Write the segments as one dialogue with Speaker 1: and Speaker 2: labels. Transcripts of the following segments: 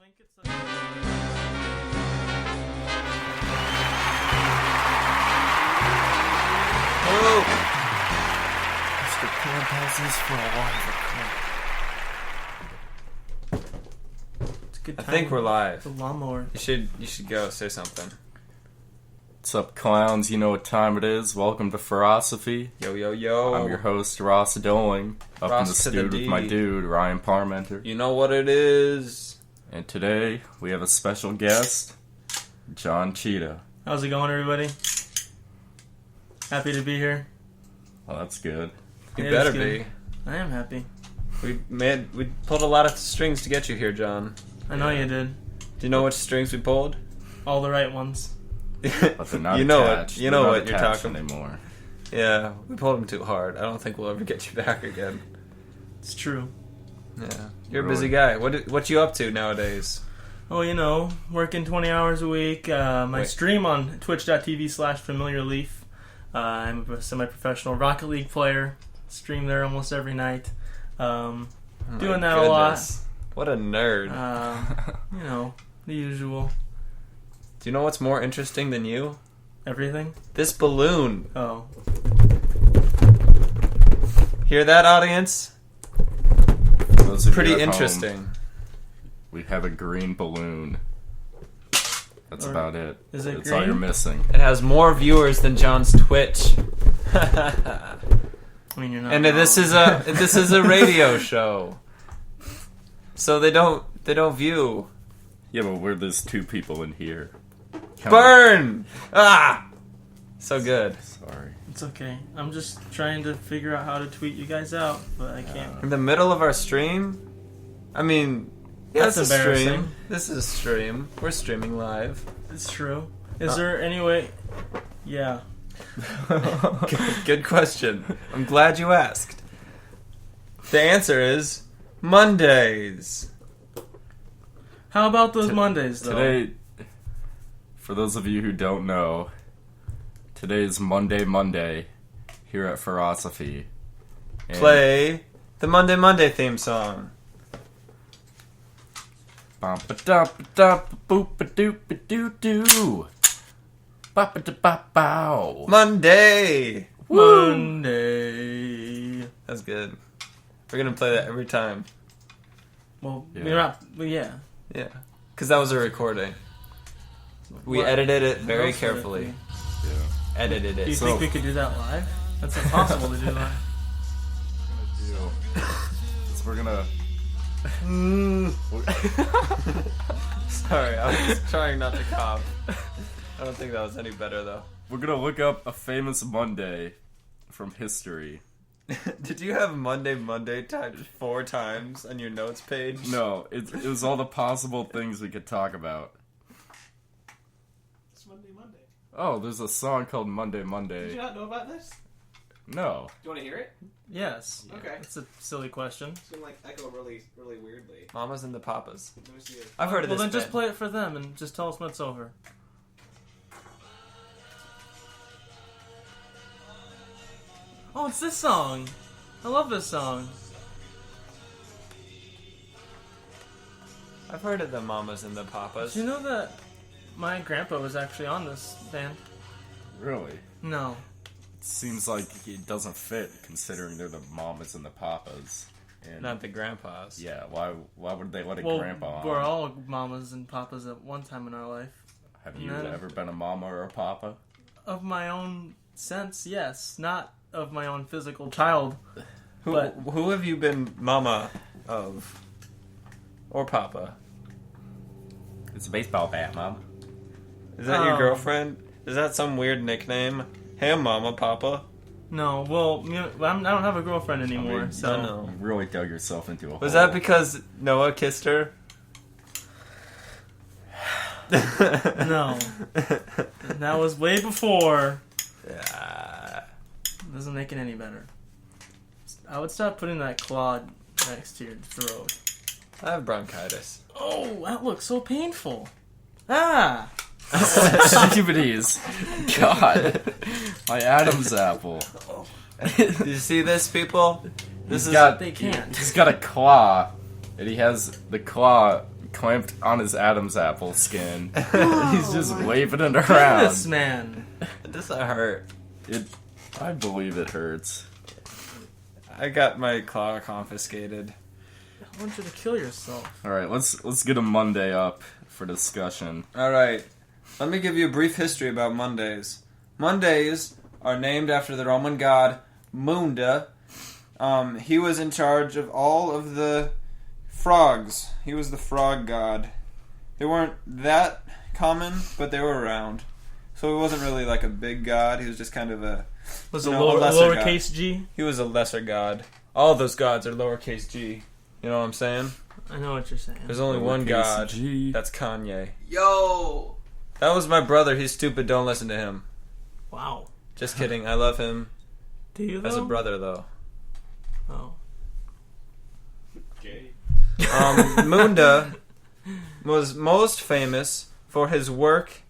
Speaker 1: link it so.
Speaker 2: Oh!
Speaker 3: Mr. Clubhouses for a while.
Speaker 1: It's a good
Speaker 2: I
Speaker 1: time.
Speaker 2: think we're live.
Speaker 1: The lawnmower.
Speaker 2: You should go say something.
Speaker 3: What's up, clowns? You know what time it is. Welcome to Philosophy.
Speaker 2: Yo, yo, yo.
Speaker 3: I'm your host, Ross Doling, up
Speaker 2: Ross
Speaker 3: in the
Speaker 2: to the
Speaker 3: studio
Speaker 2: D.
Speaker 3: with my dude, Ryan Parmenter.
Speaker 2: You know what it is.
Speaker 3: And today, we have a special guest, John Cheetah.
Speaker 1: How's it going, everybody? Happy to be here.
Speaker 3: Well, that's good.
Speaker 2: You
Speaker 1: It
Speaker 2: better
Speaker 1: is good.
Speaker 2: be.
Speaker 1: I am happy.
Speaker 2: We pulled a lot of strings to get you here, John.
Speaker 1: I know you did.
Speaker 2: Do you know which strings we pulled?
Speaker 1: All the right ones.
Speaker 3: But they're not
Speaker 2: you know
Speaker 3: attached.
Speaker 2: it. You
Speaker 3: They're
Speaker 2: know
Speaker 3: not
Speaker 2: what you're
Speaker 3: attached
Speaker 2: talking
Speaker 3: anymore.
Speaker 2: Yeah, we pulled them too hard. I don't think we'll ever get you back again.
Speaker 1: It's true.
Speaker 2: Yeah, you're a
Speaker 3: Really?
Speaker 2: busy guy. What you up to nowadays?
Speaker 1: Oh, you know, working 20 hours a week. My
Speaker 2: Wait.
Speaker 1: stream on twitch.tv/familiarleaf. I'm a semi-professional Rocket League player. Stream there almost every night.
Speaker 2: Oh my
Speaker 1: Doing that a lot.
Speaker 2: goodness. What a nerd.
Speaker 1: You know, the usual.
Speaker 2: Do you know what's more interesting than you?
Speaker 1: Everything.
Speaker 2: This balloon.
Speaker 1: Oh.
Speaker 2: Hear that, audience?
Speaker 3: Those of you
Speaker 2: Pretty
Speaker 3: at home,
Speaker 2: interesting.
Speaker 3: we have a green balloon. That's
Speaker 1: Or-
Speaker 3: about it.
Speaker 1: is it
Speaker 3: That's all
Speaker 1: green?
Speaker 3: you're missing.
Speaker 2: It has more viewers than John's Twitch.
Speaker 1: I mean, you're not.
Speaker 2: And this is a radio show. So they don't view.
Speaker 3: Yeah, but we're there's two people in here.
Speaker 2: Burn! Ah! So good.
Speaker 3: Sorry.
Speaker 1: It's okay. I'm just trying to figure out how to tweet you guys out, but I can't.
Speaker 2: In the middle of our stream? I mean, yeah,
Speaker 1: That's
Speaker 2: it's a
Speaker 1: embarrassing.
Speaker 2: stream. This is a stream. We're streaming live.
Speaker 1: It's true. Is there any way? Yeah.
Speaker 2: Good question. I'm glad you asked. The answer is Mondays.
Speaker 1: How about those Mondays, though?
Speaker 3: Today, for those of you who don't know, today is Monday here at Philosophy. And
Speaker 2: Play the Monday theme song.
Speaker 3: Bum-ba-dum-ba-dum-ba-boop-a-doop-a-doo-doo. Bop-a-da-bop-bow.
Speaker 2: Monday!
Speaker 1: Monday.
Speaker 2: That's good. We're gonna play that every time.
Speaker 1: Well,
Speaker 3: Yeah.
Speaker 1: we're not. Well, yeah.
Speaker 2: Yeah. Because that was a recording. We
Speaker 1: What?
Speaker 2: edited it very
Speaker 1: What else would it
Speaker 2: carefully.
Speaker 1: be?
Speaker 3: Yeah.
Speaker 2: Edited
Speaker 1: Do you
Speaker 2: it.
Speaker 1: think we could do that live? That's impossible to do live.
Speaker 3: We're gonna...
Speaker 2: Sorry, I was trying not to cough. I don't think that was any better though.
Speaker 3: We're gonna look up a famous Monday from history.
Speaker 2: Did you have Monday typed 4 times on your notes page?
Speaker 3: No, it was all the possible things we could talk about.
Speaker 1: It's Monday.
Speaker 3: Oh, there's a song called Monday.
Speaker 1: Did you not know about this?
Speaker 3: No.
Speaker 4: Do you want to hear it?
Speaker 1: Yes.
Speaker 4: Okay.
Speaker 1: It's a silly question.
Speaker 4: It's gonna like echo really, really weirdly.
Speaker 2: Mamas and the Papas.
Speaker 4: Let me see it.
Speaker 2: I've heard of
Speaker 1: Well,
Speaker 2: this
Speaker 1: then just
Speaker 2: band.
Speaker 1: play it for them and just tell us when it's over. Oh, it's this song. I love this song.
Speaker 2: I've heard of the Mamas and the Papas.
Speaker 1: Do you know that my grandpa was actually on this band?
Speaker 3: Really?
Speaker 1: No.
Speaker 3: Seems like it doesn't fit, considering they're the mamas and the papas. And
Speaker 2: Not the grandpas.
Speaker 3: yeah, why would they let a
Speaker 1: Well,
Speaker 3: grandpa on?
Speaker 1: we're all mamas and papas at one time in our life.
Speaker 3: Have you
Speaker 1: No.
Speaker 3: ever been a mama or a papa?
Speaker 1: Of my own sense, yes. Not of my own physical child.
Speaker 2: Who have you been mama of? Or papa?
Speaker 3: It's a baseball bat, mom.
Speaker 2: Is that your
Speaker 1: Oh.
Speaker 2: girlfriend? Is that some weird nickname? Hey, mama, papa.
Speaker 1: No, well, you know, I don't have a girlfriend anymore,
Speaker 3: I mean,
Speaker 1: so...
Speaker 2: no.
Speaker 3: You really dug yourself into a hole.
Speaker 2: Was that because Noah kissed her?
Speaker 1: No. That was way before.
Speaker 2: Yeah.
Speaker 1: Doesn't make it any better. I would stop putting that claw next to your throat.
Speaker 2: I have bronchitis.
Speaker 1: Oh, that looks so painful. Ah!
Speaker 3: Activities. God. My Adam's apple.
Speaker 2: Did you see this, people?
Speaker 3: They can't.
Speaker 1: They can't.
Speaker 3: He's got a claw, and he has the claw clamped on his Adam's apple skin. He's just waving it around.
Speaker 1: This man.
Speaker 2: It doesn't hurt.
Speaker 3: I believe it hurts.
Speaker 2: I got my claw confiscated.
Speaker 1: I want you to kill yourself.
Speaker 3: All right, let's get a Monday up for discussion.
Speaker 2: All right. Let me give you a brief history about Mondays. Mondays are named after the Roman god Munda. He was in charge of all of the frogs. He was the frog god. They weren't that common, but they were around. So he wasn't really like a big god. He was just kind of a...
Speaker 1: Was a
Speaker 2: lesser
Speaker 1: lowercase
Speaker 2: god.
Speaker 1: g?
Speaker 2: He was a lesser god. All those gods are lowercase g. You know what I'm saying?
Speaker 1: I know what you're saying.
Speaker 2: There's only one
Speaker 3: Lowercase
Speaker 2: god.
Speaker 3: G.
Speaker 2: That's Kanye.
Speaker 4: Yo!
Speaker 2: That was my brother. He's stupid. Don't listen to him.
Speaker 1: Wow.
Speaker 2: Just kidding. I love him
Speaker 1: Do you, though?
Speaker 2: as a brother, though.
Speaker 1: Oh.
Speaker 4: Gay.
Speaker 2: Munda was most famous for his work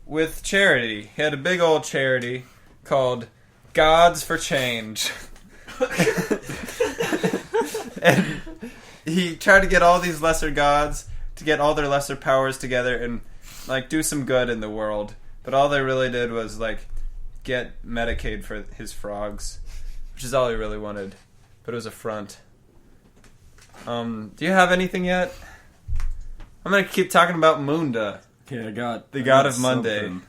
Speaker 2: with charity. He had a big old charity called Gods for Change. And he tried to get all these lesser gods to get all their lesser powers together and like do some good in the world. But all they really did was like get Medicaid for his frogs, which is all he really wanted. But it was a front. Do you have anything yet? I'm gonna keep talking about Munda,
Speaker 3: Okay, I got
Speaker 2: the god of Monday.
Speaker 3: something.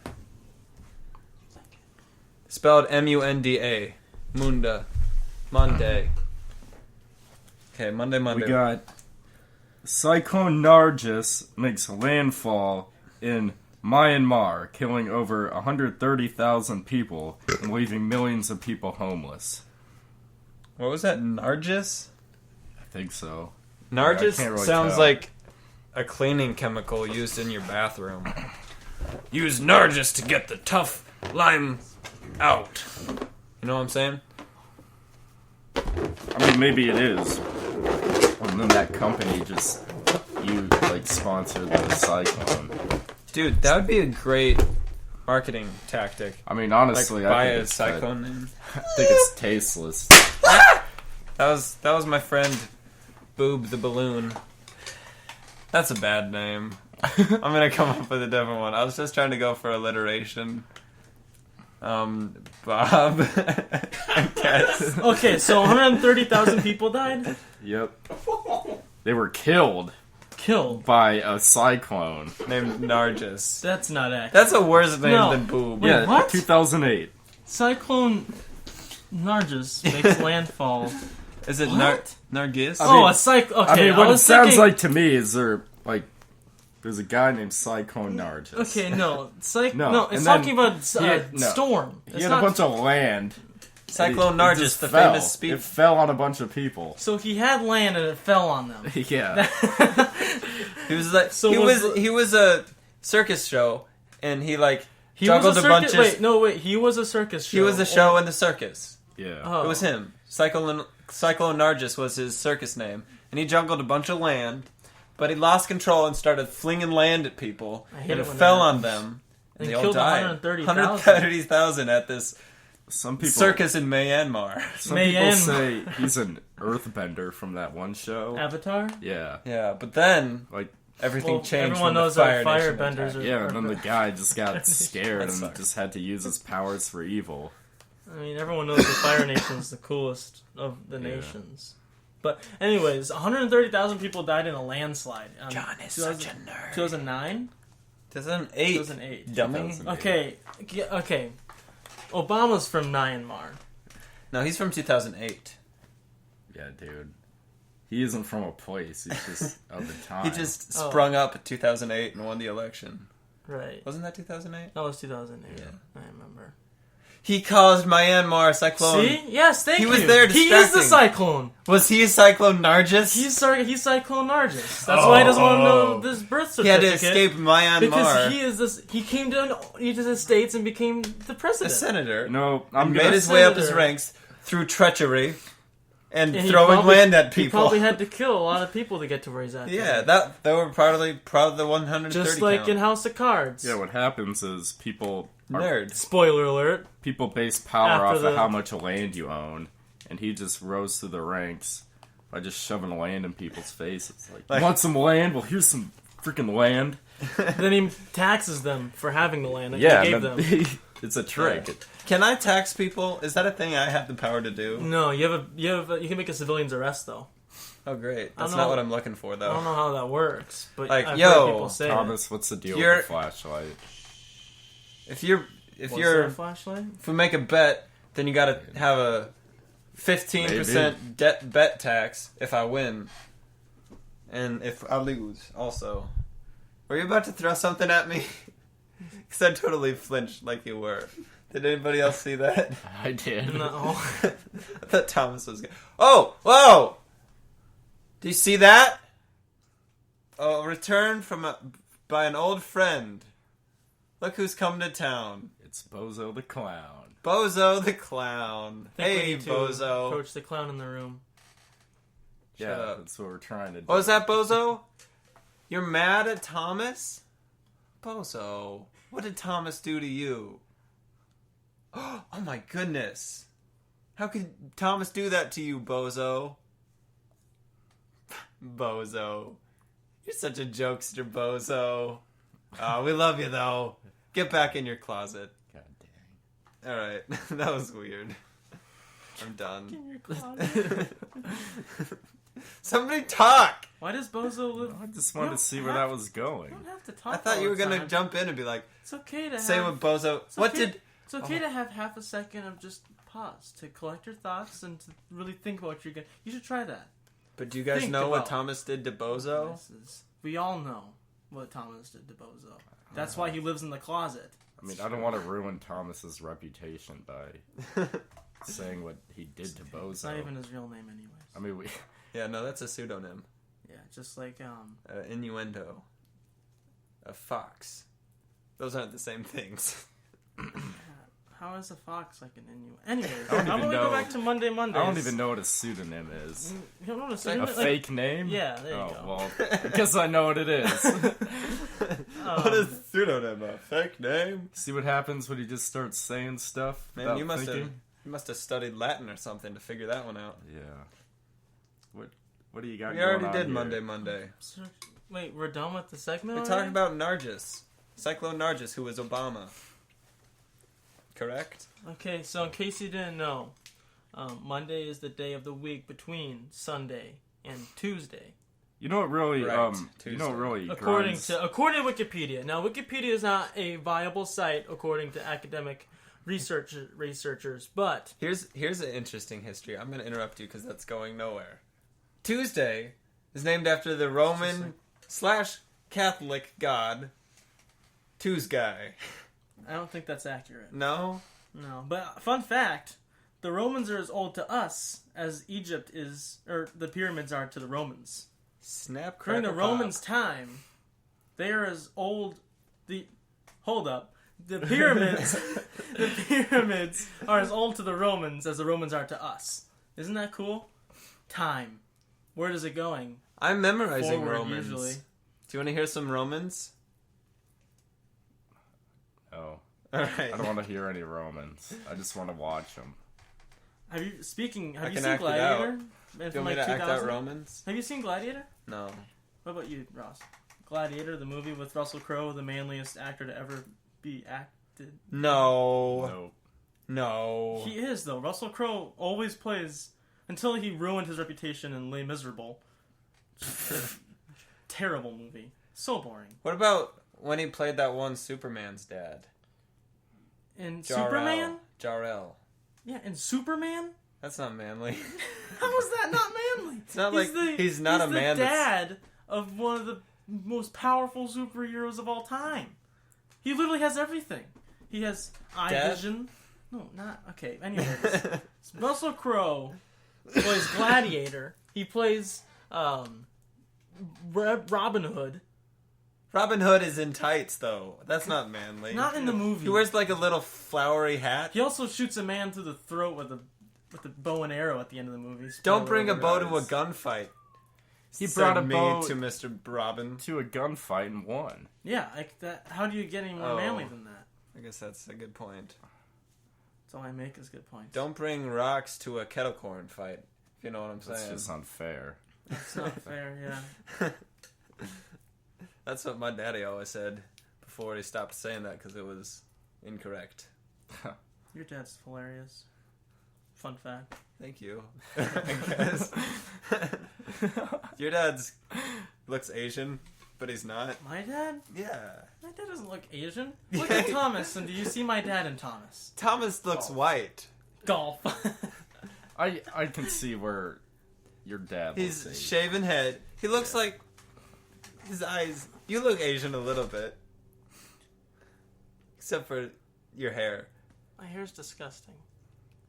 Speaker 2: Spelled M-U-N-D-A. Munda. Monday. Okay, Monday.
Speaker 3: We got Cyclone Nargis makes landfall in Myanmar, killing over 130,000 people and leaving millions of people homeless.
Speaker 2: What was that? Nargis?
Speaker 3: I think so. I
Speaker 2: Nargis
Speaker 3: can't really
Speaker 2: sounds
Speaker 3: tell.
Speaker 2: like a cleaning chemical used in your bathroom. Use Nargis to get the tough lime out. You know what I'm saying?
Speaker 3: I mean, maybe it is. And then that company just sponsored the cyclone.
Speaker 2: Dude, that would be a great marketing tactic.
Speaker 3: I mean, honestly,
Speaker 2: Like buy
Speaker 3: I think
Speaker 2: a
Speaker 3: it's
Speaker 2: cyclone name.
Speaker 3: I think it's tasteless.
Speaker 2: That was my friend Boob the Balloon. That's a bad name. I'm gonna come up with a different one. I was just trying to go for alliteration. Bob. I guess.
Speaker 1: Okay, so 130,000 people died?
Speaker 3: Yep. They were killed
Speaker 1: Killed.
Speaker 3: by a cyclone.
Speaker 2: Named Nargis.
Speaker 1: That's not accurate.
Speaker 2: That's a worse name
Speaker 1: No.
Speaker 2: than Boob.
Speaker 1: Wait,
Speaker 3: Yeah,
Speaker 1: what?
Speaker 3: 2008.
Speaker 1: Cyclone Nargis makes landfall.
Speaker 2: Is it
Speaker 1: What?
Speaker 2: Nargis?
Speaker 3: I mean-
Speaker 1: a cyclone. Okay,
Speaker 3: I mean, what it
Speaker 1: was
Speaker 3: sounds
Speaker 1: thinking-
Speaker 3: like to me is there's a guy named Cyclone Nargis.
Speaker 1: Okay, no.
Speaker 3: No,
Speaker 1: No, it's
Speaker 3: and then
Speaker 1: talking about
Speaker 3: no.
Speaker 1: storm.
Speaker 3: He
Speaker 1: It's
Speaker 3: had
Speaker 1: not-
Speaker 3: a bunch of land.
Speaker 2: Cyclone
Speaker 3: It
Speaker 2: Nargis,
Speaker 3: just
Speaker 2: the
Speaker 3: fell.
Speaker 2: famous speed.
Speaker 3: It fell on a bunch of people.
Speaker 1: So he had land and it fell on them.
Speaker 3: Yeah.
Speaker 2: He was like
Speaker 1: So
Speaker 2: he was a circus show, and he like
Speaker 1: He
Speaker 2: juggled
Speaker 1: was
Speaker 2: a bunch of.
Speaker 1: Wait, he was a circus show.
Speaker 2: He was a show in the circus.
Speaker 3: Yeah.
Speaker 1: Oh.
Speaker 2: It was him. Cyclone Nargis was his circus name, and he juggled a bunch of land, but he lost control and started flinging land at people,
Speaker 1: I hate
Speaker 2: and
Speaker 1: it
Speaker 2: it
Speaker 1: when
Speaker 2: fell
Speaker 1: that
Speaker 2: on
Speaker 1: happens.
Speaker 2: them.
Speaker 1: And
Speaker 2: they
Speaker 1: he
Speaker 2: all
Speaker 1: killed
Speaker 2: died.
Speaker 1: 130,000.
Speaker 2: 130,000 at this
Speaker 3: Some people
Speaker 2: circus in Myanmar.
Speaker 3: Some people
Speaker 1: Myanmar.
Speaker 3: say he's an earthbender from that one show.
Speaker 1: Avatar?
Speaker 3: Yeah.
Speaker 2: Yeah, but then
Speaker 3: Like
Speaker 2: everything
Speaker 1: Well,
Speaker 2: changed.
Speaker 1: everyone
Speaker 2: when
Speaker 1: knows
Speaker 2: the
Speaker 1: that
Speaker 2: Fire Nation
Speaker 1: firebenders
Speaker 2: attacked.
Speaker 1: are-
Speaker 3: yeah, and then the guy just got scared
Speaker 2: That
Speaker 3: and
Speaker 2: sucks.
Speaker 3: just had to use his powers for evil.
Speaker 1: I mean, everyone knows the Fire Nation's the coolest of the
Speaker 3: Yeah.
Speaker 1: nations. But anyways, 130,000 people died in a landslide.
Speaker 2: John is such a nerd.
Speaker 1: 2009?
Speaker 2: 2008.
Speaker 1: 2008.
Speaker 2: Dummy.
Speaker 3: 2008.
Speaker 1: Okay. Obama's from Myanmar.
Speaker 2: No, he's from 2008.
Speaker 3: Yeah, dude. He isn't from a place. He's just of the time.
Speaker 2: He just
Speaker 1: Oh.
Speaker 2: sprung up in 2008 and won the election.
Speaker 1: Right.
Speaker 2: Wasn't that 2008?
Speaker 1: That was 2008.
Speaker 2: Yeah.
Speaker 1: I remember.
Speaker 2: He caused Myanmar cyclone.
Speaker 1: See? Yes, thank you.
Speaker 2: He was there
Speaker 1: He is the
Speaker 2: distracting.
Speaker 1: cyclone.
Speaker 2: Was he a Cyclone Nargis?
Speaker 1: He's Cyclone Nargis. That's why he doesn't want to know this birth
Speaker 2: He had
Speaker 1: certificate.
Speaker 2: to escape Myanmar.
Speaker 1: Because he came to the United States and became the
Speaker 2: a
Speaker 1: president.
Speaker 2: senator.
Speaker 3: No, I'm
Speaker 2: Made
Speaker 3: gonna.
Speaker 2: his way up his
Speaker 1: Senator.
Speaker 2: ranks through treachery and
Speaker 1: And he
Speaker 2: throwing
Speaker 1: probably-
Speaker 2: land at
Speaker 1: He
Speaker 2: people.
Speaker 1: probably had to kill a lot of people to get to where he's at.
Speaker 2: Yeah, that they were probably proud of the 130
Speaker 1: Just like
Speaker 2: count.
Speaker 1: in House of Cards.
Speaker 3: Yeah, what happens is people
Speaker 2: Nerd.
Speaker 1: Spoiler alert.
Speaker 3: people base power
Speaker 1: After
Speaker 3: off
Speaker 1: the-
Speaker 3: of how much land you own, and he just rose through the ranks by just shoving land in people's faces. Like,
Speaker 2: Like-
Speaker 3: you want some land? Well, here's some freaking land.
Speaker 1: Then he taxes them for having the land that
Speaker 3: Yeah,
Speaker 1: he gave
Speaker 3: and
Speaker 1: them.
Speaker 3: it's a trick.
Speaker 2: Can I tax people? Is that a thing I have the power to do?
Speaker 1: No, you can make a civilian's arrest though.
Speaker 2: Oh, great.
Speaker 1: I
Speaker 2: That's
Speaker 1: don't
Speaker 2: not
Speaker 1: know-
Speaker 2: what I'm looking for,
Speaker 1: I
Speaker 2: though.
Speaker 1: don't know how that works, but
Speaker 2: Like,
Speaker 1: I've
Speaker 2: yo,
Speaker 1: heard people say
Speaker 3: Thomas, what's the deal
Speaker 2: You're-
Speaker 3: with the flashlight?
Speaker 2: If you're,
Speaker 1: What's
Speaker 2: you're,
Speaker 1: that flashlight?
Speaker 2: if we make a bet, then you got to have a 15% debt bet tax if I win, and if I lose, also. Were you about to throw something at me? Because I totally flinched like you were. Did anybody else see that?
Speaker 3: I did.
Speaker 1: No.
Speaker 2: I thought Thomas was. Oh, whoa! Do you see that? A return by an old friend. Look who's come to town.
Speaker 3: It's Bozo the Clown.
Speaker 2: Bozo the Clown.
Speaker 1: I think we
Speaker 2: Hey,
Speaker 1: need to
Speaker 2: Bozo.
Speaker 1: Approach the clown in the room.
Speaker 3: Yeah,
Speaker 2: up.
Speaker 3: that's what we're trying to do.
Speaker 2: What was that, Bozo? You're mad at Thomas? Bozo, what did Thomas do to you? Oh my goodness. How could Thomas do that to you, Bozo? Bozo. You're such a jokester, Bozo. Oh, we love you, though. Get back in your closet.
Speaker 3: God dang.
Speaker 2: Alright, that was weird. I'm done.
Speaker 1: In your closet.
Speaker 2: Somebody talk!
Speaker 1: Why does Bozo live?
Speaker 3: I just wanted to see where that was going.
Speaker 1: You don't have to talk.
Speaker 2: I thought you
Speaker 1: all
Speaker 2: were
Speaker 1: the
Speaker 2: gonna
Speaker 1: time.
Speaker 2: jump in and be like,
Speaker 1: It's okay to
Speaker 2: say
Speaker 1: have.
Speaker 2: what Bozo...
Speaker 1: It's
Speaker 2: What
Speaker 1: okay-
Speaker 2: did...
Speaker 1: It's okay to have half a second of just pause to collect your thoughts and to really think about what you're gonna. You should try that.
Speaker 2: But do you guys
Speaker 1: Think
Speaker 2: know what
Speaker 1: about-
Speaker 2: Thomas did to Bozo?
Speaker 1: We all know what Thomas did to Bozo. That's why he lives in the closet.
Speaker 3: I mean, I don't want to ruin Thomas's reputation by saying what he did to Bozo.
Speaker 1: It's not even his real name, anyways.
Speaker 3: I mean, we...
Speaker 2: Yeah, no, that's a pseudonym.
Speaker 1: Yeah, just like
Speaker 2: Innuendo. A fox. Those aren't the same things.
Speaker 1: how is a fox like an innuendo? Anyways,
Speaker 3: I don't
Speaker 1: I'm
Speaker 3: even
Speaker 1: gonna go
Speaker 3: know.
Speaker 1: back to Monday Mondays.
Speaker 3: I don't even know what a pseudonym is.
Speaker 1: You don't know what a
Speaker 3: A
Speaker 1: pseudonym?
Speaker 3: fake name?
Speaker 1: Yeah, there you
Speaker 3: oh,
Speaker 1: go.
Speaker 3: well, I guess I know what it is.
Speaker 2: What is pseudonym? A fake name?
Speaker 3: See what happens when he just starts saying stuff
Speaker 2: Man,
Speaker 3: without
Speaker 2: you must
Speaker 3: thinking?
Speaker 2: have studied Latin or something to figure that one out.
Speaker 3: Yeah. What do you got
Speaker 2: We
Speaker 3: going
Speaker 2: already
Speaker 3: on
Speaker 2: did
Speaker 3: here?
Speaker 2: Monday.
Speaker 1: So, wait, we're done with the segment.
Speaker 2: We
Speaker 1: already?
Speaker 2: talked about Nargis. Cyclone Nargis, who was Obama. Correct?
Speaker 1: Okay, so in case you didn't know, Monday is the day of the week between Sunday and Tuesday,
Speaker 3: You know what really,
Speaker 2: Right,
Speaker 3: you know what really
Speaker 1: according
Speaker 3: grinds-
Speaker 1: to Wikipedia. Now, Wikipedia is not a viable site according to academic researchers, but
Speaker 2: Here's an interesting history. I'm going to interrupt you because that's going nowhere. Tuesday is named after the Roman / Catholic god Tuesday.
Speaker 1: I don't think that's accurate.
Speaker 2: No?
Speaker 1: No, but fun fact: the Romans are as old to us as Egypt is, or the pyramids are to the Romans.
Speaker 2: Snap,
Speaker 1: During the
Speaker 2: crackle, pop.
Speaker 1: Romans' time, they are as old. Hold up. The pyramids are as old to the Romans as the Romans are to us. Isn't that cool? Time. Where is it going?
Speaker 2: I'm memorizing
Speaker 1: Forward,
Speaker 2: Romans.
Speaker 1: usually.
Speaker 2: Do you want to hear some Romans?
Speaker 3: Oh.
Speaker 2: Alright.
Speaker 3: I don't want to hear any Romans. I just want to watch them.
Speaker 1: Have you seen
Speaker 2: can
Speaker 1: Gladiator?
Speaker 2: act it out.
Speaker 1: And
Speaker 2: Do you
Speaker 1: from
Speaker 2: want me to act out
Speaker 1: 2000?
Speaker 2: Romans?
Speaker 1: Have you seen Gladiator?
Speaker 2: No.
Speaker 1: What about you, Ross? Gladiator, the movie with Russell Crowe, the manliest actor to ever be acted.
Speaker 2: No.
Speaker 3: Nope.
Speaker 2: No.
Speaker 1: He is, though. Russell Crowe always plays, until he ruined his reputation in Les Miserables. Terrible movie. So boring.
Speaker 2: What about when he played that one Superman's dad?
Speaker 1: In
Speaker 2: Jor-El.
Speaker 1: Superman?
Speaker 2: Jor-El.
Speaker 1: Yeah, in Superman?
Speaker 2: That's not manly.
Speaker 1: How is that not manly?
Speaker 2: It's not like he's not a man
Speaker 1: the
Speaker 2: that's-
Speaker 1: dad of one of the most powerful superheroes of all time. He literally has everything. He has eye
Speaker 2: Dad?
Speaker 1: vision. No, not okay. Anyways, Russell Crowe plays Gladiator. He plays Robin Hood.
Speaker 2: Robin Hood is in tights, though. That's not manly.
Speaker 1: Not in the movie.
Speaker 2: He wears like a little flowery hat.
Speaker 1: He also shoots a man through the throat with a bow and arrow at the end of the movie.
Speaker 2: Don't bring a bow
Speaker 1: Spoiler
Speaker 2: to a
Speaker 1: alert.
Speaker 2: gunfight.
Speaker 3: He
Speaker 2: Said
Speaker 3: brought a
Speaker 2: me
Speaker 3: bow
Speaker 2: to Mr. Robin.
Speaker 3: to a gunfight and won.
Speaker 1: Yeah, like that. How do you get any more
Speaker 2: Oh.
Speaker 1: manly than that?
Speaker 2: I guess that's a good point.
Speaker 1: That's all I make is good points.
Speaker 2: Don't bring rocks to a kettle corn fight. If you know what I'm
Speaker 3: That's
Speaker 2: saying.
Speaker 3: just unfair.
Speaker 1: It's not fair, yeah.
Speaker 2: That's what my daddy always said before he stopped saying that because it was incorrect.
Speaker 1: Your dad's hilarious. Fun fact.
Speaker 2: Thank you. Guys. Your dad's looks Asian, but he's not.
Speaker 1: My dad?
Speaker 2: Yeah.
Speaker 1: My dad doesn't look Asian. Look at Thomas, and do you see my dad in Thomas?
Speaker 2: Thomas looks white.
Speaker 1: Golf.
Speaker 3: I can see where your dad
Speaker 2: He's
Speaker 3: looks Asian.
Speaker 2: shaven head. He looks like his eyes. You look Asian a little bit, except for your hair.
Speaker 1: My hair's disgusting.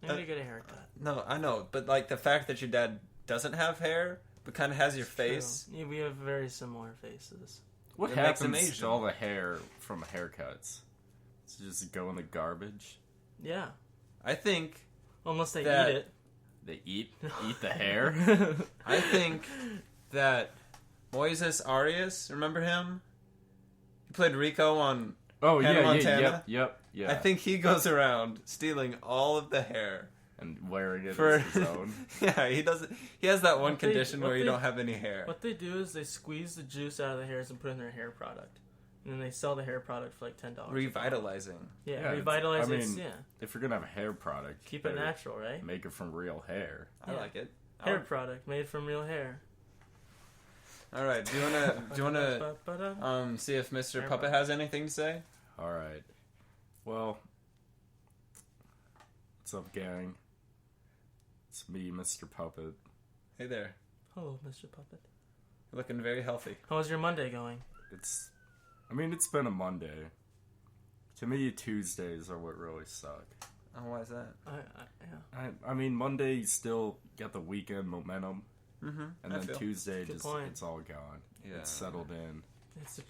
Speaker 1: I need to get a haircut.
Speaker 2: No, I know, but like the fact that your dad doesn't have hair, but kind of has your face.
Speaker 1: True. Yeah, we have very similar faces.
Speaker 3: What
Speaker 2: It makes him
Speaker 3: happens
Speaker 2: Asian.
Speaker 3: to all the hair from haircuts? Does it just go in the garbage?
Speaker 1: Yeah.
Speaker 2: I think
Speaker 1: Unless they
Speaker 2: That-
Speaker 1: eat it.
Speaker 3: They eat the hair?
Speaker 2: I think that Moises Arias, remember him? He played Rico on
Speaker 3: Oh,
Speaker 2: Hannah
Speaker 3: yeah,
Speaker 2: Montana?
Speaker 3: yep.
Speaker 2: I think he goes around stealing all of the hair.
Speaker 3: And wearing it
Speaker 2: For
Speaker 3: as his own.
Speaker 2: yeah, he doesn't. He has that one
Speaker 1: What they-
Speaker 2: condition
Speaker 1: what
Speaker 2: where you
Speaker 1: they-
Speaker 2: don't have any hair.
Speaker 1: What they do is they squeeze the juice out of the hairs and put it in their hair product. And then they sell the hair product for like $10.
Speaker 2: Revitalizing.
Speaker 1: Yeah,
Speaker 3: Yeah,
Speaker 1: revitalize
Speaker 3: I
Speaker 1: it.
Speaker 3: mean,
Speaker 1: Yeah.
Speaker 3: If you're gonna have a hair product,
Speaker 1: Keep it
Speaker 3: better
Speaker 1: natural, right?
Speaker 3: Make it from real hair.
Speaker 2: I
Speaker 1: Yeah.
Speaker 2: like it.
Speaker 1: Hair product made from real hair.
Speaker 2: All right. Do you wanna
Speaker 1: Ba-da.
Speaker 2: see if Mr.
Speaker 1: Hair
Speaker 2: Puppet has anything to say?
Speaker 3: All right. Well, what's up, gang? It's me, Mr. Puppet.
Speaker 2: Hey there.
Speaker 1: Hello, Mr. Puppet.
Speaker 2: You're looking very healthy.
Speaker 1: How's your Monday going?
Speaker 3: It's been a Monday. To me, Tuesdays are what really suck.
Speaker 2: Oh, why is that?
Speaker 1: Yeah.
Speaker 3: I mean, Monday you still got the weekend momentum,
Speaker 2: Mm-hmm.
Speaker 3: and
Speaker 2: I
Speaker 3: then
Speaker 2: feel.
Speaker 3: Tuesday
Speaker 1: Good
Speaker 3: just
Speaker 1: point.
Speaker 3: it's all gone.
Speaker 2: Yeah.
Speaker 3: It's settled in.
Speaker 1: It's a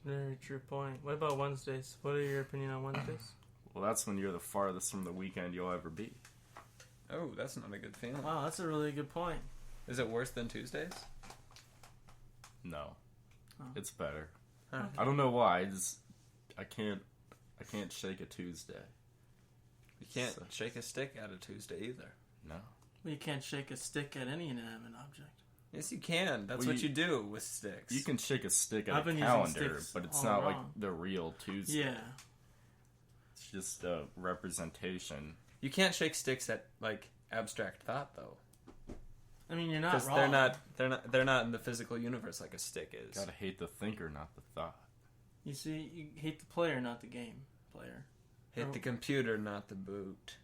Speaker 1: very true point. What about Wednesdays? What are your opinion on Wednesdays?
Speaker 3: Well, that's when you're the farthest from the weekend you'll ever be.
Speaker 2: Oh, that's not a good feeling.
Speaker 1: Wow, that's a really good point.
Speaker 2: Is it worse than Tuesdays?
Speaker 3: No,
Speaker 1: Oh.
Speaker 3: it's better.
Speaker 2: Huh.
Speaker 3: I don't know why. I can't shake a Tuesday.
Speaker 2: You can't
Speaker 3: So-
Speaker 2: shake a stick at a Tuesday either.
Speaker 3: No.
Speaker 1: Well, you can't shake a stick at any inanimate object.
Speaker 2: Yes, you can. That's
Speaker 3: Well,
Speaker 2: what you do with sticks.
Speaker 3: You can shake a stick at
Speaker 1: I've
Speaker 3: a
Speaker 1: been using
Speaker 3: calendar,
Speaker 1: sticks
Speaker 3: but it's
Speaker 1: all
Speaker 3: not
Speaker 1: wrong.
Speaker 3: like the real Tuesday.
Speaker 1: Yeah.
Speaker 3: It's just a representation.
Speaker 2: You can't shake sticks at like abstract thought though,
Speaker 1: I mean, you're not
Speaker 2: because
Speaker 1: wrong.
Speaker 2: they're not in the physical universe like a stick is.
Speaker 3: Gotta hate the thinker, not the thought.
Speaker 1: You see, you hate the player, not the game player.
Speaker 2: Hit the computer, not the boot.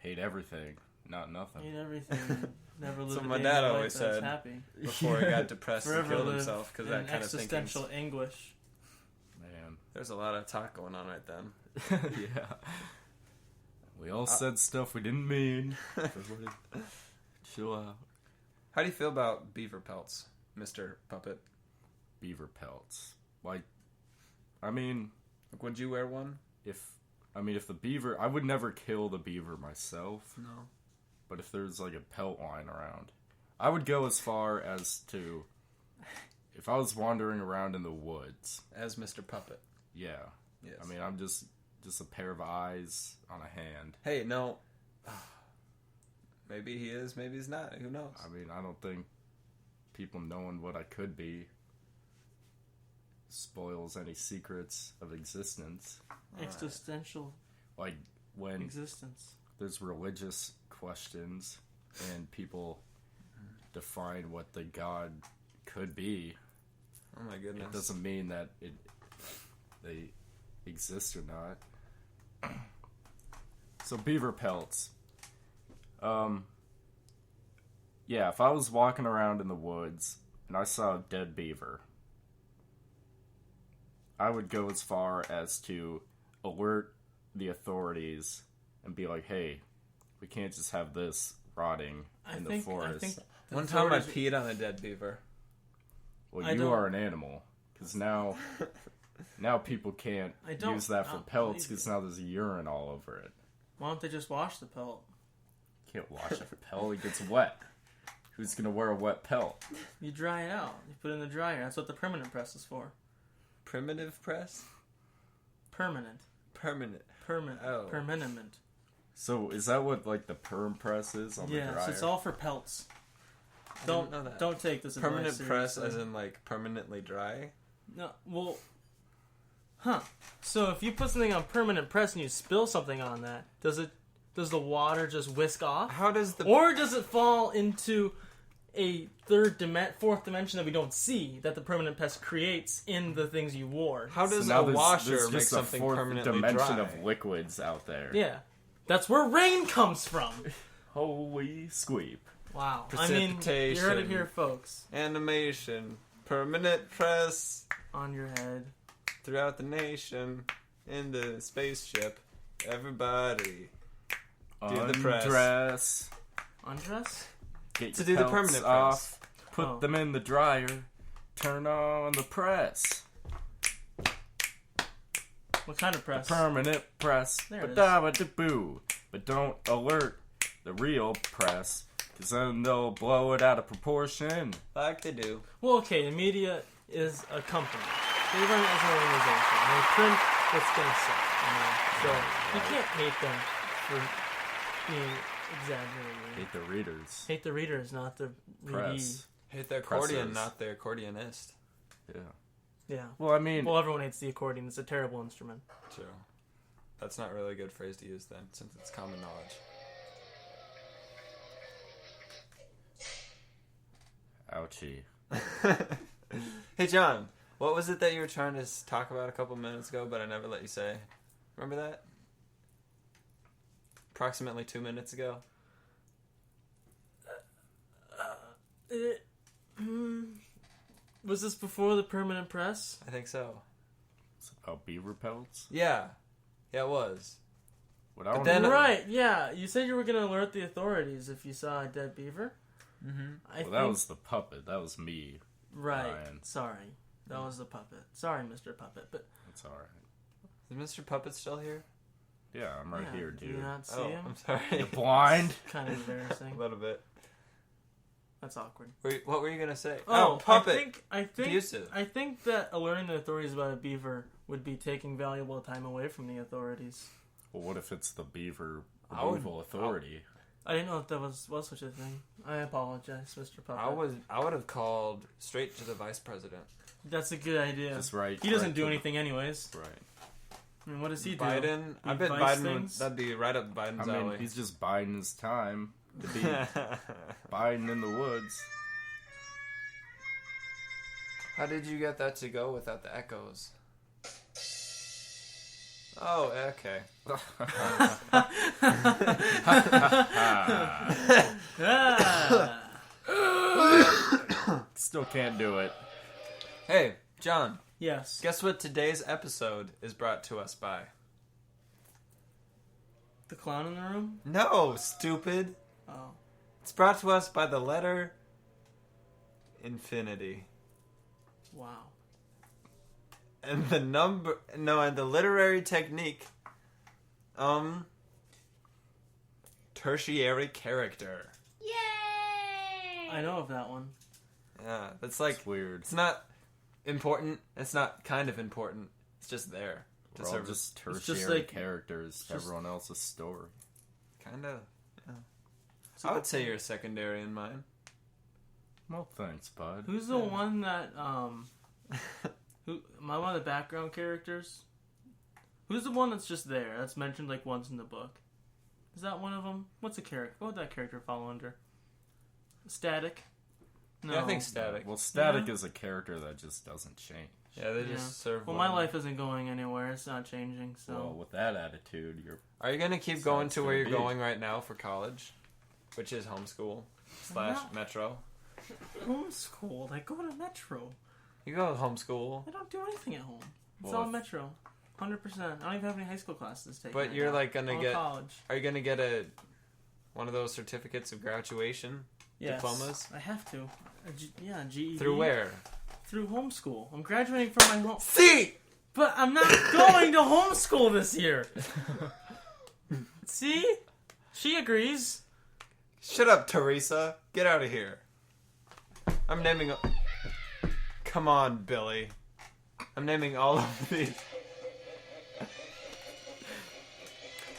Speaker 3: Hate everything, not nothing.
Speaker 1: Hate everything. Never live
Speaker 2: So
Speaker 1: a
Speaker 2: my
Speaker 1: day
Speaker 2: dad
Speaker 1: in life
Speaker 2: always
Speaker 1: that's
Speaker 2: said.
Speaker 1: happy.
Speaker 2: Before he got depressed and
Speaker 1: Forever
Speaker 2: killed
Speaker 1: live
Speaker 2: himself because
Speaker 1: in
Speaker 2: that kind of thinking.
Speaker 1: existential anguish.
Speaker 3: Man.
Speaker 2: There's a lot of talk going on right then.
Speaker 3: Yeah. We all said stuff we didn't mean. Chill out.
Speaker 2: How do you feel about beaver pelts, Mr. Puppet?
Speaker 3: Beaver pelts. Like, I mean,
Speaker 2: Like, would you wear one?
Speaker 3: if the beaver, I would never kill the beaver myself,
Speaker 2: No.
Speaker 3: but if there's like a pelt lying around, I would go as far as to, if I was wandering around in the woods,
Speaker 2: As Mr. Puppet.
Speaker 3: yeah.
Speaker 2: Yes.
Speaker 3: I mean, I'm just a pair of eyes on a hand.
Speaker 2: Hey, no. Maybe he is, maybe he's not. Who knows?
Speaker 3: I mean, I don't think people knowing what I could be spoils any secrets of existence.
Speaker 1: Existential
Speaker 3: Like, when
Speaker 1: existence.
Speaker 3: there's religious questions and people define what the God could be,
Speaker 2: Oh my goodness.
Speaker 3: it doesn't mean that they exist or not. So beaver pelts. Yeah, if I was walking around in the woods and I saw a dead beaver, I would go as far as to alert the authorities and be like, hey, we can't just have this rotting in the forest.
Speaker 1: I think the
Speaker 2: One time I
Speaker 1: authorities-
Speaker 2: peed on a dead beaver.
Speaker 3: Well,
Speaker 1: I
Speaker 3: you
Speaker 1: don't-
Speaker 3: are an animal. Because now people can't
Speaker 1: I don't-
Speaker 3: use that for
Speaker 1: I'll
Speaker 3: pelts
Speaker 1: believe
Speaker 3: because
Speaker 1: you.
Speaker 3: now there's urine all over it.
Speaker 1: Why don't they just wash the pelt?
Speaker 3: Can't wash a pelt, it gets wet. Who's going to wear a wet pelt?
Speaker 1: You dry it out. You put it in the dryer. That's what the permanent press is for.
Speaker 2: Primitive press?
Speaker 1: Permanent.
Speaker 2: Permanent.
Speaker 1: Permanent.
Speaker 2: Oh.
Speaker 1: Permanent.
Speaker 3: So is that what like the perm press is on the dryer?
Speaker 1: Yes, it's all for pelts.
Speaker 2: didn't know that.
Speaker 1: Don't take this
Speaker 2: Permanent
Speaker 1: advice
Speaker 2: press,
Speaker 1: seriously.
Speaker 2: as in like permanently dry.
Speaker 1: No, well, So if you put something on permanent press and you spill something on that, does the water just whisk off?
Speaker 2: How does the
Speaker 1: Or does it fall into a fourth dimension that we don't see that the permanent press creates in the things you wore?
Speaker 2: how does
Speaker 3: now
Speaker 2: a washer
Speaker 3: there's
Speaker 2: make
Speaker 3: just
Speaker 2: something
Speaker 3: a fourth
Speaker 2: permanently
Speaker 3: dimension
Speaker 2: dry?
Speaker 3: of liquids out there?
Speaker 1: Yeah, that's where rain comes from.
Speaker 3: Holy squeep!
Speaker 1: Wow, I mean, you heard it here, folks.
Speaker 2: Animation, permanent press
Speaker 1: On your head.
Speaker 2: throughout the nation in the spaceship. Everybody do the press.
Speaker 3: Undress.
Speaker 1: Undress?
Speaker 3: Get
Speaker 2: To
Speaker 3: your
Speaker 2: do the
Speaker 3: pelts
Speaker 2: permanent
Speaker 3: off.
Speaker 2: press.
Speaker 3: Put
Speaker 1: Oh.
Speaker 3: them in the dryer. Turn on the press.
Speaker 1: What kind of press?
Speaker 3: Permanent press.
Speaker 1: There it is.
Speaker 3: Ba-da-ba-da-boo. But don't alert the real press, because then they'll blow it out of proportion.
Speaker 2: Like they do.
Speaker 1: Well, okay, the media is a company. They run it as an organization. They print what's going to sell. So you can't hate them for being exaggerated.
Speaker 3: Hate the readers.
Speaker 1: Hate the readers, not the readee.
Speaker 3: Press.
Speaker 2: Hate the accordion,
Speaker 3: Pressers.
Speaker 2: not the accordionist.
Speaker 3: Yeah.
Speaker 1: Yeah.
Speaker 3: Well, I mean,
Speaker 1: Well, everyone hates the accordion. It's a terrible instrument.
Speaker 2: True. That's not really a good phrase to use then, since it's common knowledge.
Speaker 3: ouchie.
Speaker 2: Hey, John, what was it that you were trying to talk about a couple minutes ago, but I never let you say? Remember that? Approximately 2 minutes ago.
Speaker 1: Was this before the permanent press?
Speaker 2: I think so.
Speaker 3: It's about beaver pelts.
Speaker 2: Yeah. Yeah, it was.
Speaker 3: What I
Speaker 2: But
Speaker 3: wanna
Speaker 2: then-
Speaker 3: know-
Speaker 1: Right, yeah. You said you were going to alert the authorities if you saw a dead beaver.
Speaker 2: Mm-hmm.
Speaker 3: Well, that was the puppet. That was me.
Speaker 1: Right.
Speaker 3: Ryan.
Speaker 1: Sorry. That was the puppet. Sorry, Mr. Puppet. But
Speaker 3: It's alright.
Speaker 2: Is Mr. Puppet still here?
Speaker 3: Yeah, I'm right
Speaker 1: yeah,
Speaker 3: here,
Speaker 1: Do
Speaker 3: dude.
Speaker 1: you not see
Speaker 2: Oh,
Speaker 1: him?
Speaker 2: I'm sorry.
Speaker 3: You're blind?
Speaker 1: Kind of
Speaker 2: A
Speaker 1: embarrassing.
Speaker 2: little bit.
Speaker 1: That's awkward.
Speaker 2: What were you going to say?
Speaker 1: Oh,
Speaker 2: Puppet.
Speaker 1: I think
Speaker 2: Abusive.
Speaker 1: I think that alerting the authorities about a beaver would be taking valuable time away from the authorities.
Speaker 3: Well, what if it's the beaver
Speaker 2: I would-
Speaker 3: removal authority?
Speaker 1: I didn't know if that was such a thing. I apologize, Mr. Puppet.
Speaker 2: I would have called straight to the vice president.
Speaker 1: That's a good idea.
Speaker 3: Just right.
Speaker 1: He doesn't
Speaker 3: right
Speaker 1: do
Speaker 3: to the-
Speaker 1: anything anyways.
Speaker 3: Right.
Speaker 1: I mean, what does he do?
Speaker 2: Biden. I
Speaker 1: He
Speaker 2: bet
Speaker 1: vice
Speaker 2: Biden
Speaker 1: things?
Speaker 2: that'd be right up Biden's
Speaker 3: I mean,
Speaker 2: alley.
Speaker 3: he's just biding his time to be Biden in the woods.
Speaker 2: How did you get that to go without the echoes? Oh, okay.
Speaker 1: Ah.
Speaker 3: Still can't do it.
Speaker 2: Hey, John,
Speaker 1: Yes.
Speaker 2: guess what today's episode is brought to us by?
Speaker 1: The clown in the room?
Speaker 2: No, stupid.
Speaker 1: Oh.
Speaker 2: It's brought to us by the letter infinity.
Speaker 1: Wow.
Speaker 2: And the and the literary technique, tertiary character.
Speaker 1: I know of that one.
Speaker 2: Yeah, that's like,
Speaker 3: It's weird.
Speaker 2: it's not important, it's not kind of important, it's just there. To
Speaker 3: We're all
Speaker 2: serve
Speaker 3: just
Speaker 1: just
Speaker 3: tertiary
Speaker 1: like-
Speaker 3: characters to
Speaker 1: just-
Speaker 3: everyone else's story.
Speaker 2: kind of.
Speaker 1: So
Speaker 2: I would say you're secondary in mine.
Speaker 3: Well, thanks, bud.
Speaker 1: Who's the one that who am I one of the background characters? Who's the one that's just there? That's mentioned like once in the book. Is that one of them? What's a character? What would that character fall under? Static? No.
Speaker 2: Yeah, I think static.
Speaker 3: Well, Static
Speaker 1: Yeah.
Speaker 3: is a character that just doesn't change.
Speaker 2: Yeah, they
Speaker 1: Yeah.
Speaker 2: just serve.
Speaker 1: Well,
Speaker 2: one.
Speaker 1: my life isn't going anywhere. It's not changing. So
Speaker 3: Well, with that attitude, you're
Speaker 2: Are you gonna keep
Speaker 3: So
Speaker 2: going
Speaker 3: it's
Speaker 2: to where
Speaker 3: gonna
Speaker 2: you're
Speaker 3: be.
Speaker 2: going right now for college, which is homeschool /
Speaker 1: not.
Speaker 2: metro?
Speaker 1: homeschooled. I go to Metro.
Speaker 2: You go to homeschool,
Speaker 1: I don't do anything at home. It's
Speaker 3: Well,
Speaker 1: all
Speaker 3: if-
Speaker 1: Metro. 100%. I don't even have any high school classes taken.
Speaker 2: but
Speaker 1: right
Speaker 2: you're
Speaker 1: now.
Speaker 2: like gonna
Speaker 1: All
Speaker 2: get.
Speaker 1: college.
Speaker 2: Are you gonna get one of those certificates of graduation
Speaker 1: Yes,
Speaker 2: diplomas?
Speaker 1: I have to. Yeah, GED.
Speaker 2: Through where?
Speaker 1: Through homeschool. I'm graduating from my home.
Speaker 2: See.
Speaker 1: But I'm not going to homeschool this year. See? She agrees.
Speaker 2: Shut up, Teresa. Get out of here. I'm naming. Come on, Billy. I'm naming all of these.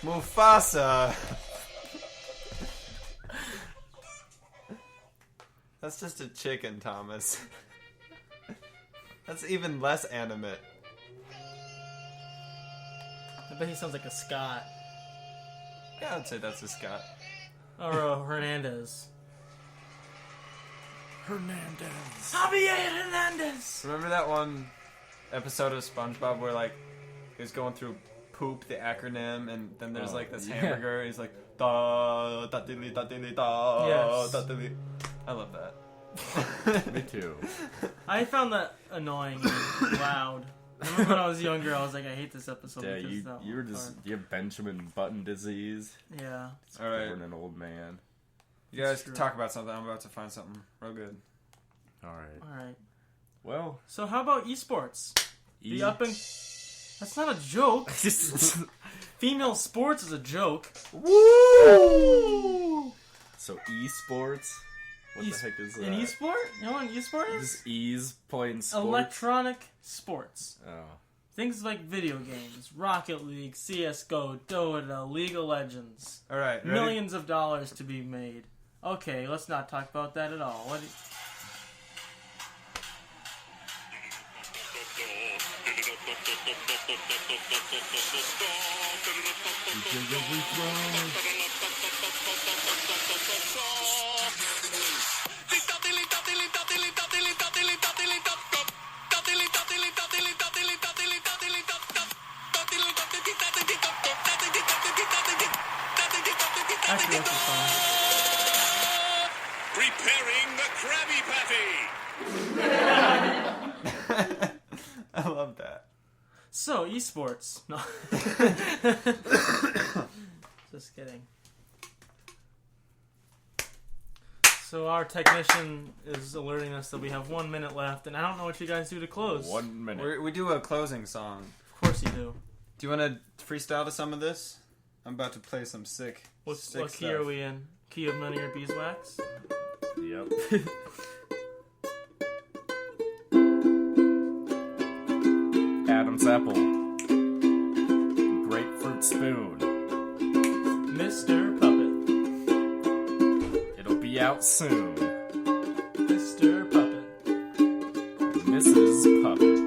Speaker 2: Mufasa. That's just a chicken, Thomas. That's even less animate.
Speaker 1: I bet he sounds like a Scot.
Speaker 2: Yeah, I'd say that's a Scott.
Speaker 1: Or Hernandez.
Speaker 3: Hernandez.
Speaker 1: Javier Hernandez!
Speaker 2: Remember that one episode of SpongeBob where, like, he was going through poop, the acronym, and then there's, like, this hamburger, and he's like, da, da, dilly, da, dilly, da,
Speaker 1: Yes.
Speaker 2: da, dilly. I love that.
Speaker 3: Me too.
Speaker 1: I found that annoying and loud. I remember when I was younger, I was like, I hate this episode.
Speaker 3: Yeah,
Speaker 1: because
Speaker 3: you
Speaker 1: that
Speaker 3: were
Speaker 1: one
Speaker 3: just
Speaker 1: part.
Speaker 3: you have Benjamin Button disease.
Speaker 1: Yeah.
Speaker 2: All right.
Speaker 3: Born an old man.
Speaker 2: You guys
Speaker 1: true.
Speaker 2: talk about something. I'm about to find something real good.
Speaker 3: All right.
Speaker 1: Alright.
Speaker 3: Well,
Speaker 1: So how about esports?
Speaker 3: E-
Speaker 1: The up and... That's not a joke. Female sports is a joke.
Speaker 3: Woo! So esports. What the heck is that?
Speaker 1: An esport? You know what an esport is?
Speaker 3: Just E's playing sports.
Speaker 1: Electronic sports.
Speaker 3: Oh.
Speaker 1: Things like video games, Rocket League, CSGO, Dota, League of Legends.
Speaker 2: All right. Ready?
Speaker 1: Millions of dollars to be made. Okay, let's not talk about that at all. What? Actually, that's a song.
Speaker 5: Preparing the Krabby Patty.
Speaker 2: I love that.
Speaker 1: So, esports. No. Just kidding. So our technician is alerting us that we have 1 minute left, and I don't know what you guys do to close.
Speaker 3: 1 minute.
Speaker 2: We do a closing song.
Speaker 1: Of course you do.
Speaker 2: Do you want to freestyle to some of this? I'm about to play some sick.
Speaker 1: What
Speaker 2: sick
Speaker 1: key are we in? Key of money or beeswax?
Speaker 3: Yep. Adam's apple. Grapefruit spoon.
Speaker 1: Mr. Puppet.
Speaker 3: It'll be out soon.
Speaker 1: Mr. Puppet.
Speaker 3: Mrs. Puppet.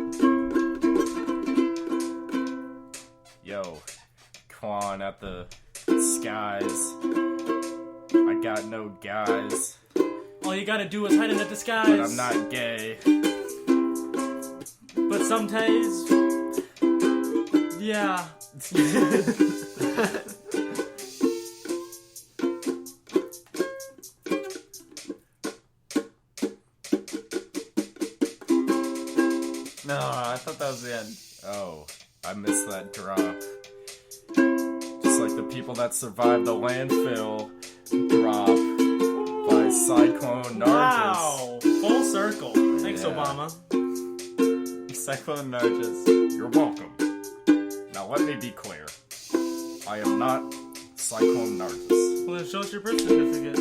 Speaker 3: Yo, clawing at the skies. I got no guys,
Speaker 1: All you gotta do is hide in the disguise.
Speaker 3: but I'm not gay.
Speaker 1: But sometimes, yeah.
Speaker 2: No, I thought that was the end.
Speaker 3: Oh, I missed that drop. Just like the people that survived the landfill drop by Cyclone Nargis.
Speaker 1: Wow. Full circle. Thanks,
Speaker 3: Yeah.
Speaker 1: Obama.
Speaker 2: Cyclone Nargis.
Speaker 3: You're welcome. Now let me be clear. I am not Cyclone Nargis.
Speaker 1: Well, then show us your birth certificate.